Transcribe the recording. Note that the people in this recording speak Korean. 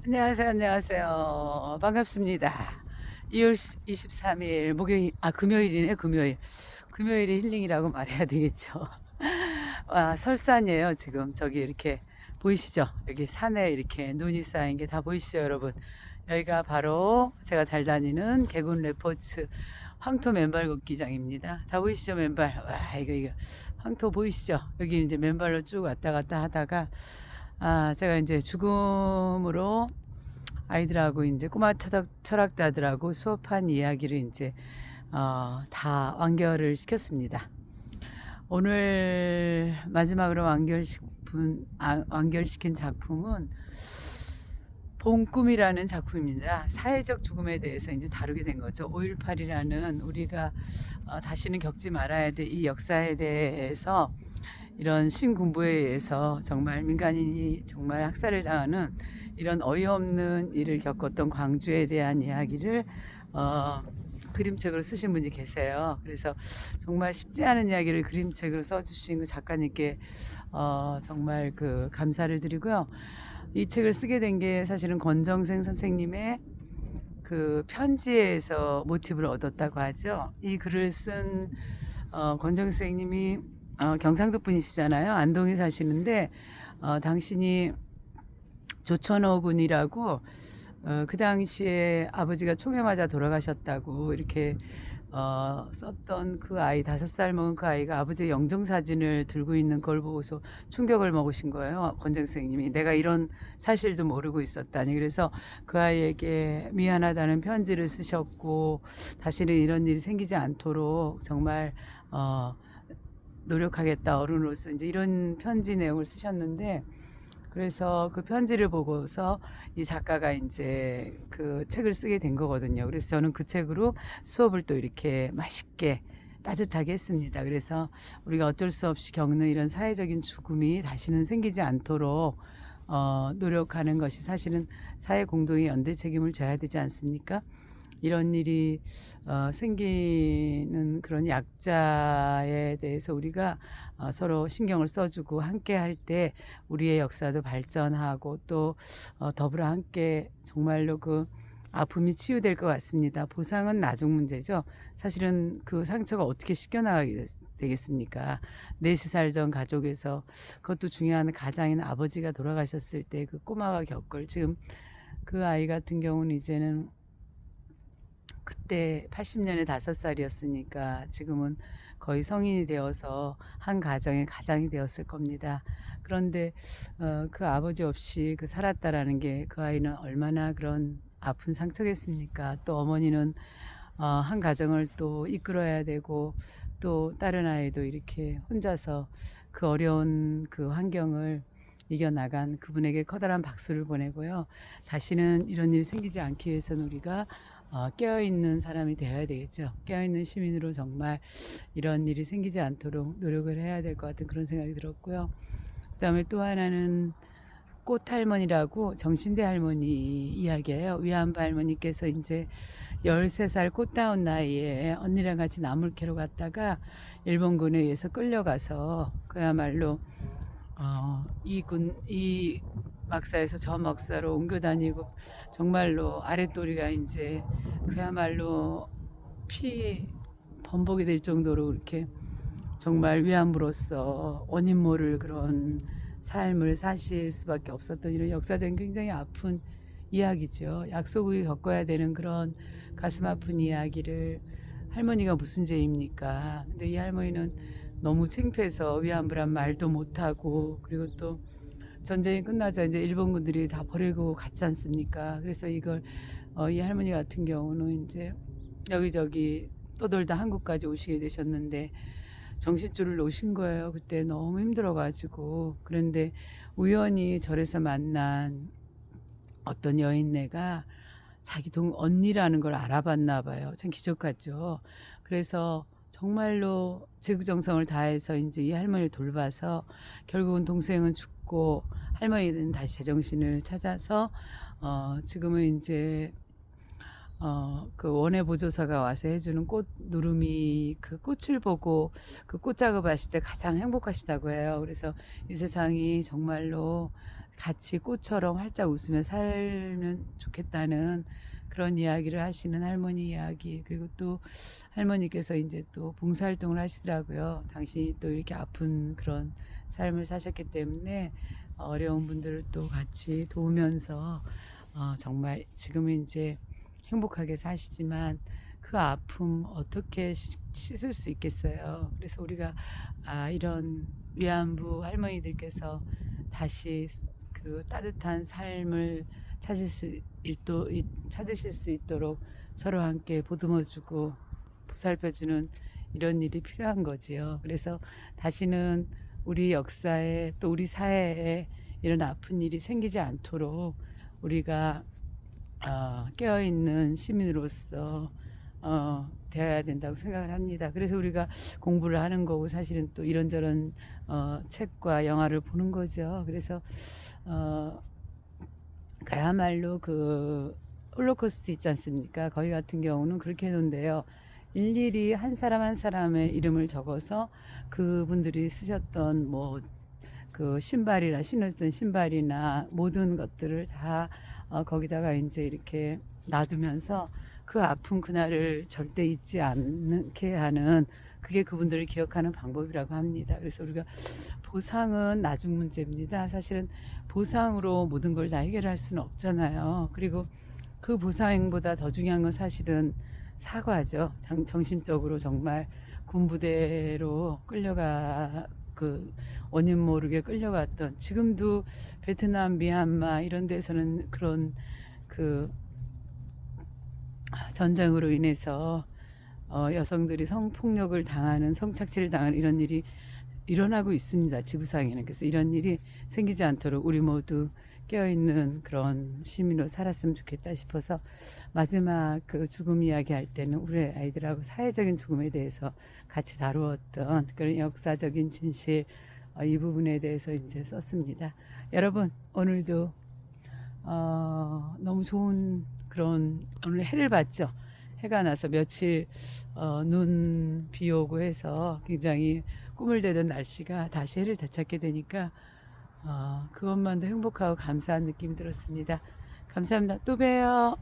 안녕하세요, 안녕하세요. 반갑습니다. 2월 23일, 금요일이네, 금요일. 금요일이 힐링이라고 말해야 되겠죠. 설산이에요, 지금. 저기 이렇게 보이시죠? 여기 산에 이렇게 눈이 쌓인 게 다 보이시죠, 여러분? 여기가 바로 제가 잘 다니는 개군 레포츠 황토 맨발 걷기장입니다. 다 보이시죠, 맨발? 와, 이거. 황토 보이시죠? 여기 이제 맨발로 쭉 왔다 갔다 하다가, 제가 이제 죽음으로 아이들하고 이제 꼬마 철학자들하고 수업한 이야기를 이제 다 완결을 시켰습니다. 오늘 마지막으로 완결시킨 작품은 봄꿈이라는 작품입니다. 사회적 죽음에 대해서 이제 다루게 된 거죠. 5.18이라는 우리가 다시는 겪지 말아야 될 이 역사에 대해서 이런 신군부에 의해서 정말 민간인이 정말 학살을 당하는 이런 어이없는 일을 겪었던 광주에 대한 이야기를 어, 그림책으로 쓰신 분이 계세요. 그래서 정말 쉽지 않은 이야기를 그림책으로 써주신 그 작가님께 정말 그 감사를 드리고요. 이 책을 쓰게 된 게 사실은 권정생 선생님의 그 편지에서 모티브를 얻었다고 하죠. 이 글을 쓴 권정생 선생님이 경상도 분이시잖아요. 안동에 사시는데 당신이 조천호군이라고 그 당시에 아버지가 총에 맞아 돌아가셨다고 이렇게 썼던 그 아이 5살 먹은 그 아이가 아버지의 영정사진을 들고 있는 걸 보고서 충격을 먹으신 거예요. 권정 선생님이 내가 이런 사실도 모르고 있었다니. 그래서 그 아이에게 미안하다는 편지를 쓰셨고 다시는 이런 일이 생기지 않도록 정말 노력하겠다 어른으로서 이제 이런 편지 내용을 쓰셨는데 그래서 그 편지를 보고서 이 작가가 이제 그 책을 쓰게 된 거거든요. 그래서 저는 그 책으로 수업을 또 이렇게 맛있게 따뜻하게 했습니다. 그래서 우리가 어쩔 수 없이 겪는 이런 사회적인 죽음이 다시는 생기지 않도록 노력하는 것이 사실은 사회 공동의 연대 책임을 져야 되지 않습니까? 이런 일이 생기는 그런 약자에 대해서 우리가 서로 신경을 써주고 함께 할 때 우리의 역사도 발전하고 또 더불어 함께 정말로 그 아픔이 치유될 것 같습니다. 보상은 나중 문제죠. 사실은 그 상처가 어떻게 씻겨나가게 되겠습니까? 넷이 살던 가족에서 그것도 중요한 가장인 아버지가 돌아가셨을 때 그 꼬마가 겪을 지금 그 아이 같은 경우는 이제는 그때 80년에 5살이었으니까 지금은 거의 성인이 되어서 한 가정의 가장이 되었을 겁니다. 그런데 그 아버지 없이 그 살았다라는 게 그 아이는 얼마나 그런 아픈 상처겠습니까? 또 어머니는 한 가정을 또 이끌어야 되고 또 다른 아이도 이렇게 혼자서 그 어려운 그 환경을 이겨나간 그분에게 커다란 박수를 보내고요. 다시는 이런 일이 생기지 않기 위해서는 우리가 깨어있는 사람이 되어야 되겠죠. 깨어있는 시민으로 정말 이런 일이 생기지 않도록 노력을 해야 될 것 같은 그런 생각이 들었고요. 그 다음에 또 하나는 꽃 할머니라고 정신대 할머니 이야기예요. 위안부 할머니께서 이제 13살 꽃다운 나이에 언니랑 같이 나물 캐러 갔다가 일본군에 의해서 끌려가서 그야말로 이 막사에서 저 막사로 옮겨 다니고 정말로 아랫도리가 이제 그야말로 피 범벅이 될 정도로 이렇게 정말 위안부로서 원인 모를 그런 삶을 사실 수밖에 없었던 이런 역사적인 굉장히 아픈 이야기죠. 약속을 겪어야 되는 그런 가슴 아픈 이야기를 할머니가 무슨 죄입니까? 근데 이 할머니는 너무 창피해서 위안부란 말도 못하고 그리고 또 전쟁이 끝나자 이제 일본군들이 다 버리고 갔지 않습니까? 그래서 이걸 이 할머니 같은 경우는 이제 여기저기 떠돌다 한국까지 오시게 되셨는데 정신줄을 놓으신 거예요. 그때 너무 힘들어가지고. 그런데 우연히 절에서 만난 어떤 여인네가 자기 언니라는 걸 알아봤나 봐요. 참 기적 같죠. 그래서 정말로 지극정성을 다해서 이제 이 할머니를 돌봐서 결국은 동생은 죽고 할머니는 다시 제정신을 찾아서 지금은 이제 그 원예 보조사가 와서 해주는 꽃 누름이 그 꽃을 보고 그 꽃 작업하실 때 가장 행복하시다고 해요. 그래서 이 세상이 정말로 같이 꽃처럼 활짝 웃으며 살면 좋겠다는 그런 이야기를 하시는 할머니 이야기. 그리고 또 할머니께서 이제 또 봉사활동을 하시더라고요. 당신이 또 이렇게 아픈 그런 삶을 사셨기 때문에 어려운 분들을 또 같이 도우면서 정말 지금은 이제 행복하게 사시지만 그 아픔 어떻게 씻을 수 있겠어요. 그래서 우리가 이런 위안부 할머니들께서 다시 그 따뜻한 삶을 찾으실 수 있도록 서로 함께 보듬어주고 보살펴주는 이런 일이 필요한 거지요. 그래서 다시는 우리 역사에 또 우리 사회에 이런 아픈 일이 생기지 않도록 우리가 깨어있는 시민으로서 되어야 된다고 생각을 합니다. 그래서 우리가 공부를 하는 거고 사실은 또 이런저런 책과 영화를 보는 거죠. 그래서 그야말로 그 홀로코스트 있지 않습니까? 거기 같은 경우는 그렇게 해놓은데요. 일일이 한 사람 한 사람의 이름을 적어서 그분들이 쓰셨던 뭐 그 신었던 신발이나 모든 것들을 다 거기다가 이제 이렇게 놔두면서 그 아픈 그날을 절대 잊지 않게 하는 그게 그분들을 기억하는 방법이라고 합니다. 그래서 우리가 보상은 나중 문제입니다. 사실은 보상으로 모든 걸 다 해결할 수는 없잖아요. 그리고 그 보상보다 더 중요한 건 사실은 사과죠. 정신적으로 정말 군부대로 끌려가 그 원인 모르게 끌려갔던 지금도 베트남, 미얀마 이런 데서는 그런 그 전쟁으로 인해서 여성들이 성폭력을 당하는 성착취를 당하는 이런 일이 일어나고 있습니다. 지구상에는. 그래서 이런 일이 생기지 않도록 우리 모두 깨어있는 그런 시민으로 살았으면 좋겠다 싶어서 마지막 그 죽음 이야기 할 때는 우리 아이들하고 사회적인 죽음에 대해서 같이 다루었던 그런 역사적인 진실 이 부분에 대해서 이제 썼습니다. 여러분 오늘도 너무 좋은 그런 오늘 해를 봤죠. 해가 나서 며칠 눈 비 오고 해서 굉장히 꿈을 대던 날씨가 다시 해를 되찾게 되니까 그것만도 행복하고 감사한 느낌이 들었습니다. 감사합니다. 또 봬요.